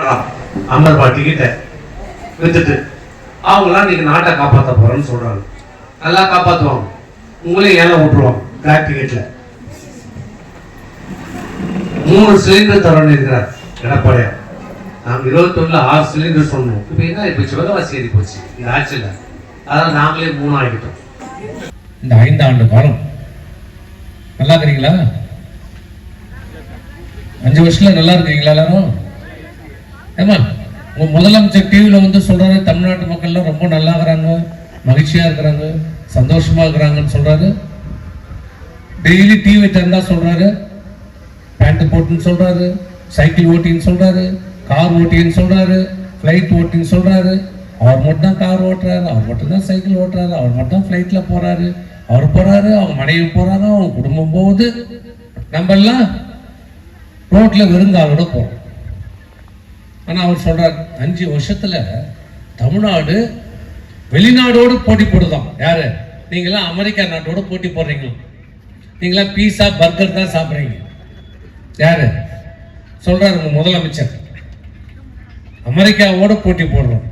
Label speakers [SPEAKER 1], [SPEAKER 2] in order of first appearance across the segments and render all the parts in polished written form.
[SPEAKER 1] வாங்கலாம் 50 ரூபாய் டிக்கெட்டை வித்துட்டு அவங்களாம் நீங்க நாட்டை காப்பாற்ற போறேன்னு சொல்றாங்க. நல்லா காப்பாற்றுவாங்க, உங்களையும் ஏழை விட்டுருவாங்க. பிளாக் டிக்கெட்ல 3 சிலிண்டர் தரணும் இருக்கிறார் எடப்பாடியார். நாங்க 21ல 6 சிலிண்டர் சொன்னோம். இப்ப என்ன ஆயிடுச்சு, விலைவாசி ஏறி போச்சு இந்த ஆட்சியில். அதாவது நாங்களே 3 ஆகிட்டோம்.
[SPEAKER 2] இந்த 5 ஆண்டு காலம் நல்லா இருக்கிறீங்களா? 5 வருஷத்துல நல்லா இருக்கீங்களா எல்லாரும்? ஏமா உங்க முதலமைச்சர் டிவியில வந்து சொல்றாரு, தமிழ்நாட்டு மக்கள்லாம் ரொம்ப நல்லா இருக்கிறாங்க, மகிழ்ச்சியா இருக்கிறாங்க, சந்தோஷமா இருக்கிறாங்கன்னு சொல்றாரு. டெய்லி டிவி திறந்தா சொல்றாரு, பேண்ட் போட்டுன்னு சொல்றாரு, சைக்கிள் ஓட்டின்னு சொல்றாரு, கார் ஓட்டின்னு சொல்றாரு, ஃபிளைட் ஓட்டின்னு சொல்றாரு. அவர் மட்டும் தான் கார் ஓட்டுறாரு, அவர் மட்டும் தான் சைக்கிள் ஓட்டுறாரு, அவர் மட்டும் தான் ஃபிளைட்ல போறாரு, அவர் போறாரு, அவங்க மனைவி போறாங்க, அவங்க குடும்பம் போகுது. நம்ம எல்லாம் ரோட்ல வெறுங்காலோட போறோம். ஆனா அவர் சொல்றாரு 5 வருஷத்துல தமிழ்நாடு வெளிநாடோடு போட்டி போடுதான். யாரு? நீங்களாம் அமெரிக்கா நாட்டோட போட்டி போடுறீங்களா? நீங்களாம் பீஸா பர்கர் தான் சாப்பிட்றீங்க. யாரு சொல்றாரு? முதலமைச்சர். அமெரிக்காவோட போட்டி போடுறோம்,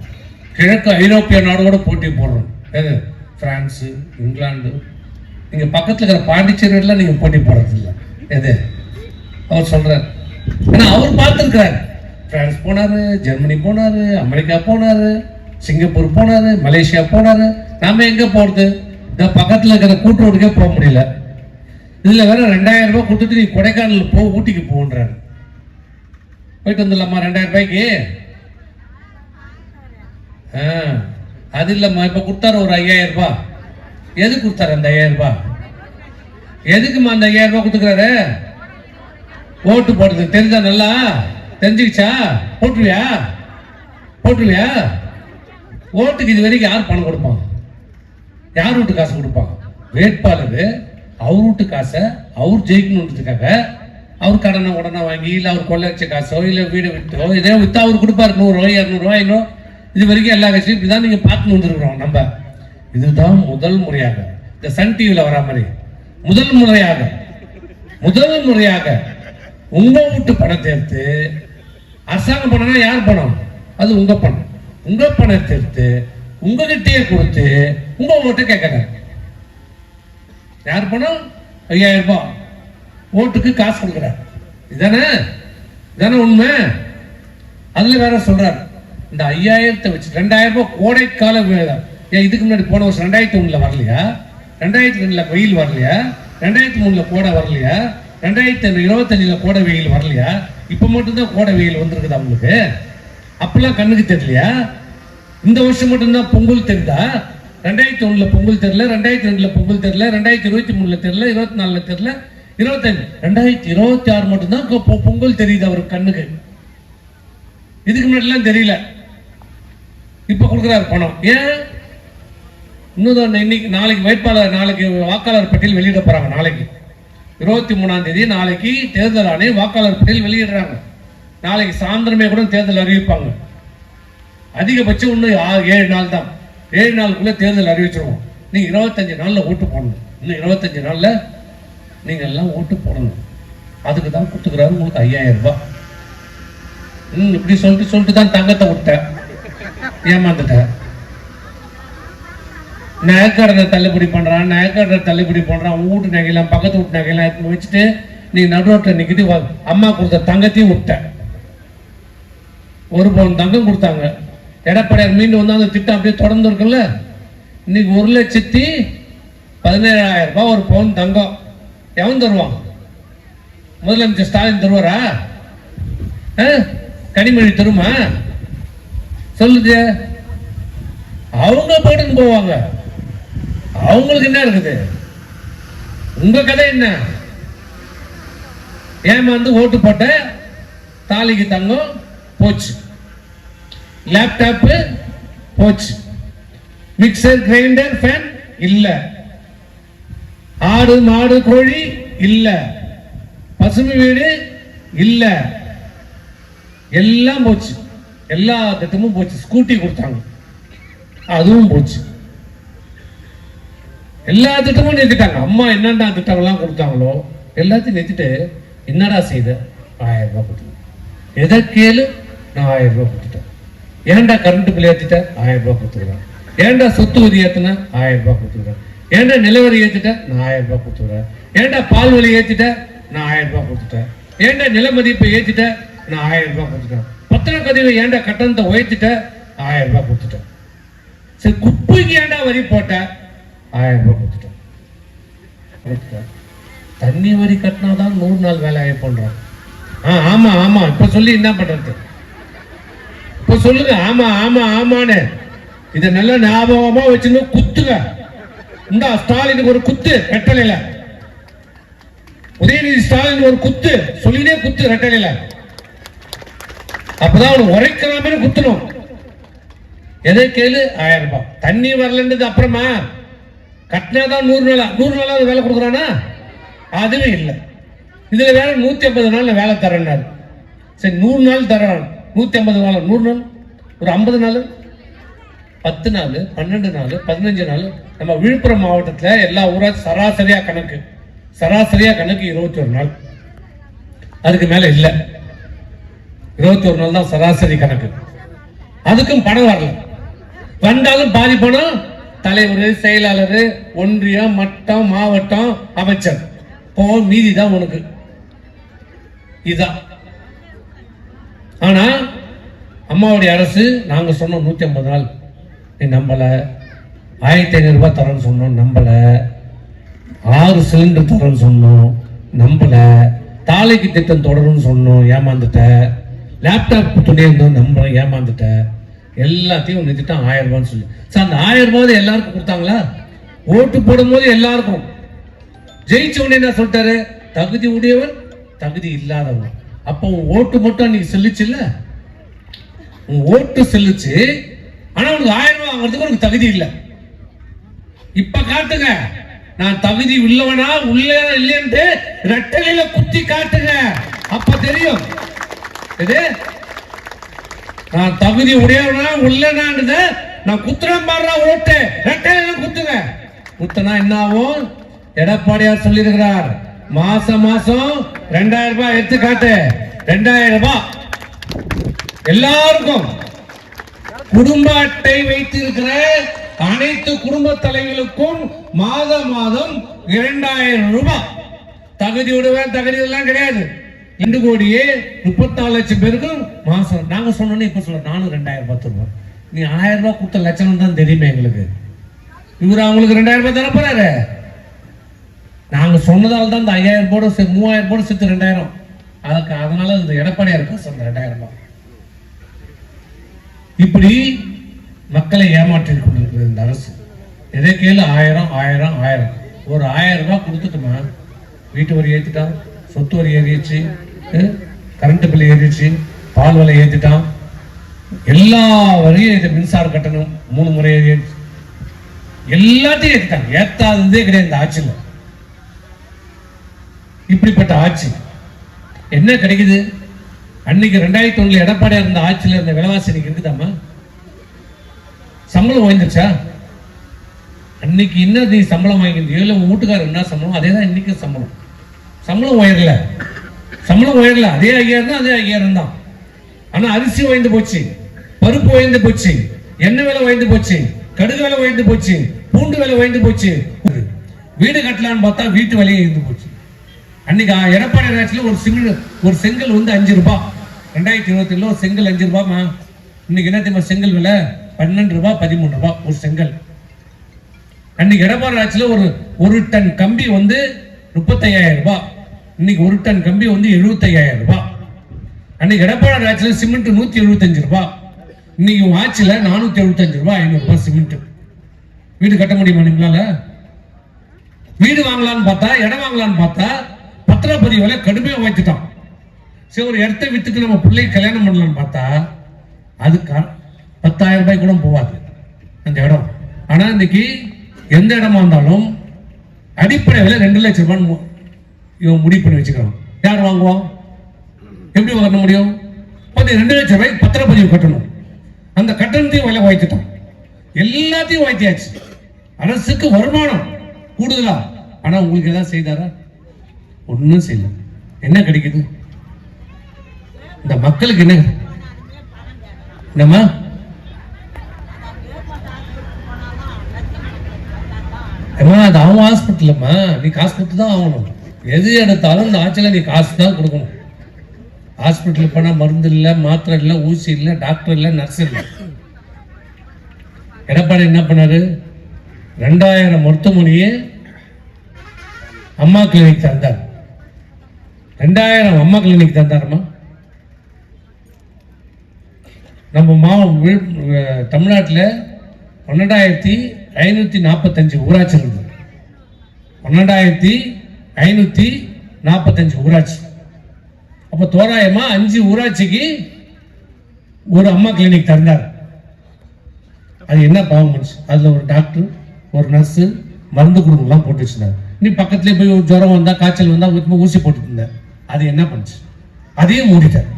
[SPEAKER 2] கிழக்கு ஐரோப்பிய நாடோட போட்டி போடுறோம். எது? பிரான்ஸு, இங்கிலாந்து. நீங்க பக்கத்துல இருக்கிற பாண்டிச்சேரியெல்லாம் நீங்க போட்டி போடுறது இல்லை. எது? அவர் சொல்றாரு. ஏன்னா அவர் பார்த்துருக்கிறாரு. பிரான்ஸ் போனாரு, ஜெர்மனி போனாரு, அமெரிக்கா போனாரு, சிங்கப்பூர் போனாரு, மலேசியா போனாரு. நாம எங்க போறது? இந்த பக்கத்துல இருக்கிற கூட்டுறவுக்கே போக முடியல. இதுல வேற 2000 ரூபாய் கொடுத்துட்டு நீ கொடைக்கானல் போ, ஊட்டிக்கு போன்றாரு. போயிட்டு வந்துடலாமா 2000 ரூபாய்க்கு? அது இல்லம்மா, இப்ப கொடுத்தாரு ஒரு 5000 ரூபாய். எது கொடுத்தாரு அந்த 5000 ரூபாய்? எதுக்குமா அந்த 5000 ரூபாய் கொடுத்துக்கிறாரு? ஓட்டு போடுறது தெரிஞ்சா? நல்லா தெரிஞ்சுக்கிச்சா? போட்டுருவியா? போட்டுருவியா? ஓட்டுக்கு இது வரைக்கும் யார் பணம் கொடுப்பாங்க? யார் வீட்டு காசு கொடுப்பாங்க? வேட்பாளர் அவர் வீட்டு காசை அவர் ஜெயிக்கணுன்றதுக்காக அவர் கடனை உடனே வாங்கி, இல்லை அவர் கொள்ளடிச்ச காசோ, இல்லை வீடு விட்டோ, இதே வித்தா அவர் கொடுப்பாரு 100 ரூபாய் 200 ரூபாயினோ. இது வரைக்கும் எல்லா கட்சியும் இப்படிதான் நீங்க பார்த்துன்னு வந்துருக்கிறோம். நம்ம இதுதான் முதல் முறையாக இந்த சன் டிவியில் வரா மாதிரி முதல் முறையாக உங்க வீட்டு பணத்தை எடுத்து, அரசாங்கம் பணம்னா யார் பணம்? அது உங்க பணம். உங்க பணத்தை எடுத்து உங்ககிட்டயே கொடுத்து உங்க ஓட்டை கேட்கறாங்க. யார் பணம்? 5000 ரூபாய் ஓட்டுக்கு காசு கொடுக்குறாரு. இதானே உண்மை. அதுல வேற சொல்றாரு, இந்த 5000 வச்சு 2000 ரூபாய் கோடைக்கால இதுக்கு முன்னாடி போன வருஷம் 2001 வரலையா? 2002 வெயில் வரலையா? 2003 கோடை வரலையா? 2025 கோடை வெயில் வரலையா? இப்ப மட்டும்தான் கோடை வெயில் வந்திருக்குது அவங்களுக்கு. அப்பெல்லாம் கண்ணுக்கு தெரியலையா? இந்த வருஷம் மட்டும்தான் பொங்கல் தெரியுதா? 2001 பொங்கல் தெரியல, 2002 பொங்கல் தெரியல, 2023 தெரியல, 24 தெரியல, 25 2026 மட்டும்தான் பொங்கல் தெரியுது அவருக்கு கண்ணுக்கு. இதுக்கு முன்னாடிலாம் தெரியல. இப்ப கொடுக்குறாரு பணம். ஏன்? இன்னும் இன்னைக்கு நாளைக்கு வேட்பாளர், நாளைக்கு வாக்காளர் பட்டியல் வெளியிட போறாங்க. நாளைக்கு 23ஆம் தேதி நாளைக்கு தேர்தல் ஆணையம் வாக்காளர் பட்டியல் வெளியிடுறாங்க. நாளைக்கு சாயந்தரமே கூட தேர்தல் அறிவிப்பாங்க. அதிகபட்சம் இன்னும் 7 நாள் தான். 7 நாளுக்குள்ள தேர்தல் அறிவிச்சிருவோம். நீங்க 25 நாள்ல ஓட்டு போடணும். இன்னும் 25 நாள்ல நீங்க எல்லாம் ஓட்டு போடணும். அதுக்கு தான் கொடுத்துக்கிறாரு உங்களுக்கு 5000 ரூபாய். இப்படி சொல்லிட்டு தான் தங்கத்தை விட்டேன், ஏமாந்துட்டேன். நகைக்கடனை தள்ளுபடி பண்றான், வீட்டு நகையெல்லாம் பக்கத்து வீட்டு நகையெல்லாம் வச்சுட்டு நீ நடுரோட்டில் நிக்கிட்டு அம்மா கொடுத்த தங்கத்தையும் விட்டேன். 1 பவுன் தங்கம் கொடுத்தாங்க. எடப்பாடியார் மீண்டும் வந்து அந்த திட்டம் அப்படியே தொடர்ந்து இருக்குல்ல. இன்னைக்கு 1,17,000 ரூபாய் 1 பவுன் தங்கம். எவன் தருவான்? முதலமைச்சர் ஸ்டாலின் தருவாரா? கனிமொழி தருமா? சொல்லுது. அவங்க போட்டுன்னு போவாங்க. அவங்களுக்கு என்ன இருக்குது? உங்க கதை என்ன? ஏமாந்து ஓட்டு போட்ட தாலிக்கு தங்கம் போச்சு, லேப்டாப் போச்சு, மிக்சர் கிரைண்டர் ஃபேன் இல்ல, ஆடு மாடு கோழி இல்ல, பசுமை வீடு இல்ல, எல்லாம் போச்சு. எல்லா திட்டமும் போச்சு. ஸ்கூட்டி கொடுத்தாங்க, அதுவும் போச்சு. எல்லா திட்டமும் நிறுத்திட்டாங்க. அம்மா என்னென்ன திட்டங்கள்லாம் கொடுத்தாங்களோ எல்லாத்தையும் நிறுத்திட்டு என்னடா செய்த 1000 ரூபாய் கொடுத்தாங்க. எதை கேளு நான் 1000 ரூபாய் கொடுத்துட்டேன். ஏன்டா கரண்ட் பில் ஏற்றிட்ட? 1000 ரூபாய் கொடுத்துக்கிறேன். ஏன்டா சொத்து வரி ஏற்றின? 1000 ரூபாய் கொடுத்துக்கிறேன். ஏன்டா நிலவரி ஏற்றிட்ட? நான் 1000 ரூபாய் கொடுத்துக்கிறேன். ஏன்டா பால் வரி ஏற்றிட்ட? நான் 1000 ரூபாய் கொடுத்துட்டேன். ஏன்டா நில மதிப்பை ஏற்றிட்ட? நான் 1000 ரூபாய் கொடுத்துட்டேன். பத்திரக்கதிவு ஏன்டா கட்டணத்தை உயர்த்திட்ட? 1000 ரூபாய் கொடுத்துட்டேன். சரி, குப்பைக்கு ஏன்டா வரி போட்ட? 1000 ரூபாய் கொடுத்துட்டேன். தண்ணி வரி கட்டினாதான் 100 நாள் வேலையை பண்றோம். ஆமா ஆமா, இப்ப சொல்லி என்ன பண்றது? இப்ப சொல்லுங்க. ஆமா ஆமா ஆமான்னு இத நல்ல ஞாபகமா வச்சுன்னு குத்துங்க. இந்த ஸ்டாலினுக்கு ஒரு குத்து ரெட்டலையில, உதயநிதி ஸ்டாலின் ஒரு குத்து சொல்லினே குத்து ரெட்டலையில. அப்பதான் அவனு உரைக்கிறாமே குத்தணும். எதை கேளு? 1000 ரூபாய். தண்ணி வரலன்றது அப்புறமா, கட்டினாதான் 100 நாளா வேலை கொடுக்குறானா? அதுவே இல்லை. இதுல வேற 150 நாள்ல வேலை தரேன்னாரு. சரி, 100 நாள் தர்றான். 150 நாள், 100 நாள், ஒரு 50 நாள், 10 நாள், 12 நாள், 15 நாள். நம்ம விழுப்புரம் மாவட்டத்துல எல்லா ஊராட்சி சராசரியா கணக்கு 21 நாள். அதுக்கு மேல இல்ல. 21 நாள் தான் சராசரி கணக்கு. அதுக்கும் பணம் வரல. வந்தாலும் பாதி பணம் தலைவர், செயலாளர், ஒன்றியம், மட்டம், மாவட்டம், அமைச்சர் மீதி தான் உனக்கு. இதுதான். ஆனா அம்மாவுடைய அரசு நாங்க சொன்னோம் 150 நாள், நீ நம்பல. 1500 ரூபாய் தரேன்னு சொன்னோம், நம்பல. 6 சிலிண்டர் தரேன்னு சொன்னோம், நம்பல. தாலைக்கு திட்டம் தொடரும்னு சொன்னோம், ஏமாந்துட்ட. லேப்டாப் துணை இருந்தோம், நம்ப ஏமாந்துட்ட. எல்லாத்தையும் நிறுத்திட்டான் 1000 ரூபான்னு சொல்லி. சார், அந்த 1000 ரூபாய் எல்லாருக்கும் கொடுத்தாங்களா? ஓட்டு போடும் போது எல்லாருக்கும். ஜெயிச்ச உடனே என்ன சொல்லிட்டாரு? தகுதி உடையவர், தகுதி இல்லாதவர். அப்போ உன் ஓட்டு மட்டும் அன்னைக்கு செல்லுச்சு இல்ல? உன் ஓட்டு செல்லுச்சு. ஆனா உனக்கு 1000 ரூபாய் வாங்குறதுக்கு உனக்கு தகுதி இல்லை. இப்ப காட்டுங்க, நான் தகுதி உள்ளவனா உள்ள இல்லைன்னு ரெட்டலையில குத்தி காட்டுங்க. அப்ப தெரியும் இது நான் தகுதி உடையவனா உள்ளனான்றத. நான் குத்துறேன் பாடுறா ஓட்டு, ரெட்டலையில குத்துங்க. குத்தனா என்ன ஆகும்? எடப்பாடியார் சொல்லி இருக்கிறார், மாசம் 2000 ரூபாய் எடுத்து காட்டு. 2000 ரூபாய் எல்லாருக்கும். குடும்ப அட்டை வைத்திருக்கிற அனைத்து குடும்ப தலைவர்களுக்கும் மாதம் 2000 ரூபாய். தகுதி உடையவன் தகுதி எல்லாம் கிடையாது. 2 கோடியே 34 லட்சம் பேருக்கு மாசம். நாங்க சொன்னோன்னு இப்ப சொல்ல, நானும் 2000 ரூபாய் தருவோம். நீ 1000 ரூபாய் கொடுத்த லட்சணம் தான் தெரியுமே எங்களுக்கு. இவர் அவங்களுக்கு 2000 ரூபாய் தர போறாரு. நாங்க சொன்னதால தான் இந்த 5000 போட 3000 போட சேர்த்து 2000. அதுக்கு அதனால இந்த எடப்பாடியார் காசு 2000 ரூபாய். இப்படி மக்களை ஏமாற்றி கொண்டிருக்கிறது இந்த அரசு. எதை கேளு 1000. ஒரு 1000 ரூபாய் கொடுத்துட்டுமா, வீட்டு வரி ஏற்றிட்டான், சொத்து வரி ஏறிடுச்சு, கரண்ட் பில் ஏறிடுச்சு, பால் விலை ஏற்றிட்டான், எல்லா வரியும், மின்சார கட்டணம் 3 முறை ஏறிடுச்சு, எல்லாத்தையும் ஏற்றிட்டாங்க. ஏத்தாததே கிடையாது இந்த ஆட்சியில். இப்படிப்பட்ட ஆட்சி என்ன கிடைக்குது? அன்னைக்கு 2001 எடப்பாடியார் இருந்த ஆட்சியில் இருந்த விலைவாசி இன்னைக்கு இருக்குதாமா? சம்பளம் வாங்கிருச்சா? அன்னைக்கு என்ன நீ சம்பளம் வாங்கிருந்தீங்க, இல்லை உங்க வீட்டுக்காரர் என்ன சம்பளம், அதே தான் இன்னைக்கு சம்பளம். சம்பளம் உயரல. அதே 5000 தான், அதே 5000 தான். ஆனா அரிசி உயர்ந்து போச்சு, பருப்பு உயர்ந்து போச்சு, எண்ணெய் விலை உயர்ந்து போச்சு, கடுகு விலை உயர்ந்து போச்சு, பூண்டு விலை உயர்ந்து போச்சு. வீடு கட்டலான்னு பார்த்தா வீட்டு விலையை இருந்து போச்சு. அன்னைக்கு எடப்பாடி ஆட்சியில் ஒரு செங்கல் 5 ரூபாய். 2027 ஒரு செங்கல் 5 ரூபாய்மா. இன்னைக்கு என்ன தெரியுமா செங்கல் விலை? 12 ரூபாய், 13 ரூபாய் ஒரு செங்கல். அன்னைக்கு எடப்பாடி ஆட்சியில் ஒரு டன் கம்பி 35,000 ரூபாய். இன்னைக்கு ஒரு டன் கம்பி 75,000 ரூபாய். அன்னைக்கு எடப்பாடி ஆட்சியில் சிமெண்ட் 175 ரூபாய். இன்னைக்கு ஆட்சியில் 475 ரூபாய், 500 ரூபாய் சிமெண்ட். வீடு கட்ட முடியுமா நீங்களால? வீடு வாங்கலான்னு பார்த்தா, இடம் வாங்கலான்னு பார்த்தா பத்திரப்பதிவு விலை கடுமையா உயர்த்திட்டான். சரி, ஒரு இடத்தை வித்துட்டு நம்ம பிள்ளையை கல்யாணம் பண்ணலாம்னு பார்த்தா அதுக்கு 10,000 ரூபாய் கூட போவாது அந்த இடம். ஆனா இன்னைக்கு எந்த இடமா இருந்தாலும் அடிப்படை விலை 2 லட்சம் ரூபாய் இவன் முடிவு பண்ணி வச்சுக்கிறான். யார் வாங்குவோம்? எப்படி கட்ட முடியும்? 2 லட்சம் ரூபாய்க்கு பத்திரப்பதிவு கட்டணும். அந்த கட்டணத்தையும் விலை உயர்த்திட்டான். எல்லாத்தையும் உயர்த்தியாச்சு. அரசுக்கு வருமானம் கூடுதலா. ஆனா உங்களுக்கு ஏதாவது செய்தாரா? ஒன்னும் செய்யல. என்ன கிடைக்குது? இந்த மக்களுக்கு என்ன? என்னம்மா? அம்மா அது அவன் ஹாஸ்பிட்டலம்மா, நீ காசு கொடுத்து தான் ஆகணும். எது எடுத்தாலும் இந்த ஆட்சியில் நீ காசு தான் கொடுக்கணும். ஹாஸ்பிட்டலுக்கு போனால் மருந்து இல்லை, மாத்திரை இல்லை, ஊசி இல்லை, டாக்டர் இல்லை, நர்ஸ் இல்லை. எடப்பாடி என்ன பண்ணாரு? 2000 மருத்துவமனையே அம்மா கிளினிக் தந்தார். 2000 அம்மா கிளினிக் தந்தாரம்மா. நம்ம தமிழ்நாட்டில் 12,545 ஊராட்சி இருக்குது. 12,545 ஊராட்சி. அப்போ தோராயமா 5 ஊராட்சிக்கு ஒரு அம்மா கிளினிக் திறந்தார். அது என்ன பாவம் மனுஷன்? அதுல ஒரு டாக்டர், ஒரு நர்ஸு, மருந்து குடும்பம்லாம் போட்டு வச்சிருந்தார். நீ பக்கத்துலேயே போய் ஒரு ஜுரம் வந்தா, காய்ச்சல் வந்தா ஊசி போட்டுட்டு இருந்த. அது என்ன பண்ணுச்சு? அதையும் மூடிட்டார்.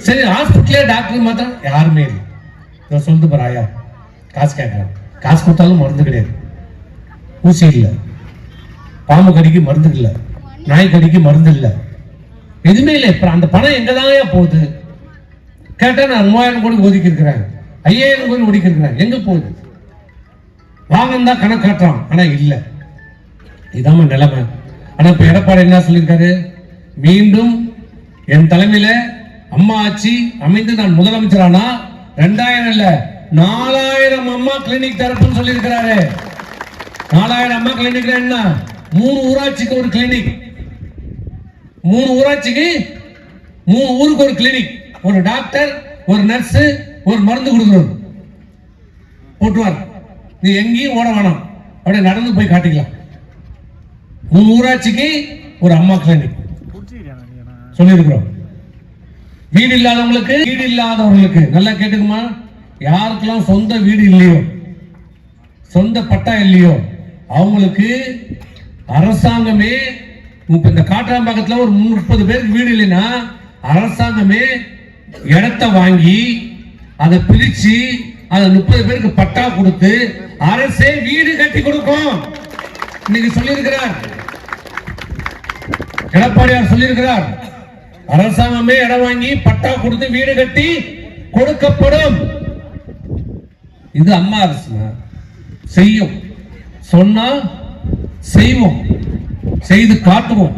[SPEAKER 2] சரி, ஹாஸ்பிட்டலே டாக்டர் மாத்திரம் யாருமே இல்லை. சொல்லிட்டு போற ஆயா காசு கேட்கலாம். காசு கொடுத்தாலும் மருந்து கிடையாது, ஊசி இல்லை, பாம்பு கடிக்கு மருந்து இல்லை, நாய் கடிக்கு மருந்து இல்லை, எதுவுமே இல்லை. அந்த பணம் எங்கதாங்க போகுது கேட்டா நான் 3000 கோடி ஒதுக்கி இருக்கிறேன், 5000 கோடி ஒதுக்கி இருக்கிறேன். எங்க போகுது? வாங்கன்னு தான் கணக்கு காட்டுறான், ஆனா இல்ல. இதாம நிலைமை. ஆனா இப்ப எடப்பாடி என்ன சொல்லியிருக்காரு? மீண்டும் என் தலைமையில அம்மா ஆட்சி அமைந்து நான் முதலமைச்சரானா 2000 இல்ல 4000 அம்மா கிளினிக் தரப்புன்னு சொல்லி இருக்கிறாரு. 4000 அம்மா கிளினிக் என்ன? 3 ஊராட்சிக்கு ஒரு கிளினிக், 3 ஊராட்சிக்கு 3 ஊருக்கு ஒரு கிளினிக், ஒரு டாக்டர், ஒரு நர்ஸ், ஒரு மருந்து கொடுக்குறது போட்டுவார். நீ எங்கேயும் ஓட வேணாம், அப்படியே நடந்து போய் காட்டிக்கலாம். 3 ஊராட்சிக்கு ஒரு அம்மா கிளினிக் சொல்லியிருக்கிறோம். வீடு இல்லாதவங்களுக்கு நல்லா கேட்டுக்குமா, யாருக்கெல்லாம் சொந்த வீடு இல்லையோ, சொந்த பட்டா இல்லையோ, அவங்களுக்கு அரசாங்கமே இந்த காட்டாம்பாக்கத்துல ஒரு 30 பேருக்கு வீடு இல்லைன்னா அரசாங்கமே இடத்தை வாங்கி அதை பிரிச்சு அதை 30 பேருக்கு பட்டா கொடுத்து அரசே வீடு கட்டி கொடுக்கும். இன்னைக்கு சொல்லியிருக்கிறார் எடப்பாடியார், சொல்லியிருக்கிறார் அரசாங்கமே இடம் வாங்கி பட்டா கொடுத்து வீடு கட்டி கொடுக்கப்படும். இது அம்மா அரசு செய்யும். சொன்னா செய்வோம், செய்து காட்டுவோம்.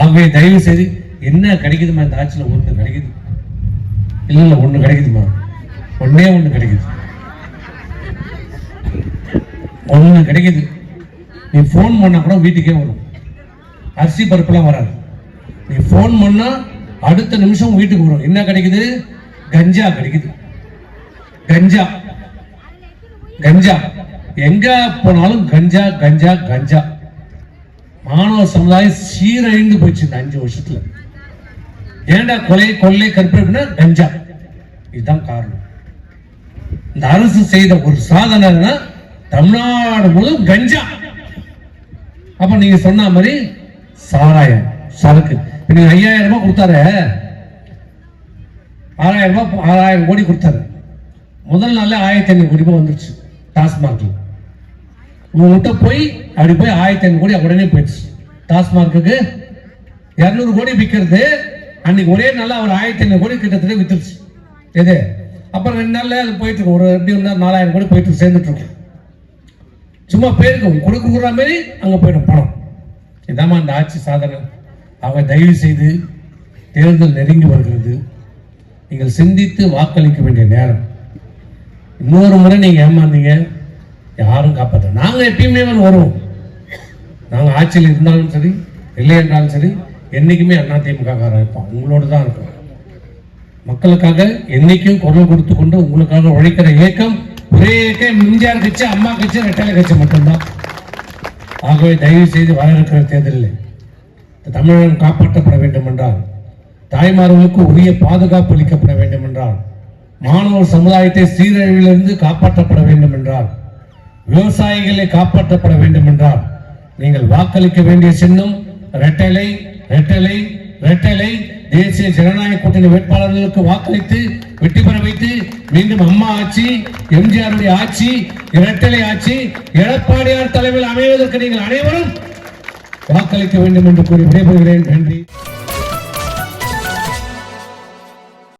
[SPEAKER 2] ஆகவே தயவு செய்து என்ன கிடைக்குதுமா இந்த ஆட்சியில்? ஒண்ணு கிடைக்குது இல்ல, ஒண்ணு கிடைக்குதுமா, ஒண்ணு கிடைக்குது, ஒண்ணு கிடைக்குது. நீ போன் பண்ணா கூட வீட்டுக்கே வரும். அரிசி பருப்புலாம் வராது. நீ போன் பண்ணா அடுத்த நிமிஷம் வீட்டுக்கு வரும். என்ன கிடைக்குது? கஞ்சா கிடைக்குது. கஞ்சா கஞ்சா எங்க போனாலும் கஞ்சா கஞ்சா கஞ்சா. மாணவ சமுதாயம் சீரழிந்து போச்சு இந்த 5 வருஷத்துல. ஏண்டா கொலை கொள்ளை கற்பனை கஞ்சா. இதுதான் காரணம். இந்த அரசு செய்த ஒரு சாதனை தமிழ்நாடு முழுவதும் கஞ்சா. அப்ப நீங்க சொன்ன மாதிரி சாராயம், சரக்கு. நீங்க 5000 ரூபாய் கொடுத்தாரு, 6000 கோடி கொடுத்தாரு. முதல் நாள்ல 1500 கோடி ரூபாய் வந்துருச்சு டாஸ்மார்க்ல. உங்ககிட்ட போய் அப்படி போய் 1500 கோடி உடனே போயிடுச்சு. டாஸ்மார்க்கு 200 கோடி விற்கிறது அன்னைக்கு ஒரே நாள்ல அவர் 1500 கோடி கிட்டத்தட்ட வித்துருச்சு. எது? அப்புறம் 2 நாள்ல அது போயிட்டு இருக்கு. ஒரு எப்படி 4000 கோடி போயிட்டு சேர்ந்துட்டு இருக்கு. சும்மா பேருக்கு கொடுக்குற மாதிரி அங்க போயிடும் பணம். இதாம அந்த ஆட்சி சாதனை. அவங்க தயவு செய்து தேர்தல் நெருங்கி வருகிறது. நீங்கள் சிந்தித்து வாக்களிக்க வேண்டிய நேரம். இன்னொரு முறை நீங்க ஏமாந்தீங்க, யாரும் காப்பாற்ற. நாங்க எப்பயுமே வருவோம். நாங்க ஆட்சியில் இருந்தாலும் சரி, இல்லை என்றாலும் சரி, என்னைக்குமே அதிமுக இருப்போம். உங்களோடு தான் இருக்கும். மக்களுக்காக என்னைக்கும் குரல் கொடுத்து கொண்டு உங்களுக்காக உழைக்கிற இயக்கம் ஒரே இயக்கம் எம்ஜிஆர் கட்சி, அம்மா கட்சி, ரெட்டலை கட்சி மட்டும்தான். ஆகவே தயவு செய்து வர இருக்கிற தேர்தலில் தமிழகம் காப்பாற்றப்பட வேண்டும் என்றால், தாய்மார்களுக்கு உரிய பாதுகாப்பு அளிக்கப்பட வேண்டும் என்றால், மாணவர் சமுதாயத்தை சீரழிவிலிருந்து காப்பாற்றப்பட வேண்டும் என்றால், விவசாயிகளை காப்பாற்றப்பட வேண்டும் என்றால், நீங்கள் வாக்களிக்க வேண்டிய சின்னம் ரெட்டலை ரெட்டலை ரெட்டலை. தேசிய ஜனநாயக கூட்டணி வேட்பாளர்களுக்கு வாக்களித்து வெற்றி பெற வைத்து மீண்டும் அம்மா ஆட்சி, எம்ஜிஆருடைய ஆட்சி, இரட்டலை ஆட்சி எடப்பாடியார் தலைமையில் அமைவதற்கு நீங்கள் அனைவரும் வாக்களிக்க வேண்டும் என்று கூறி விடைபெறுகிறேன். நன்றி.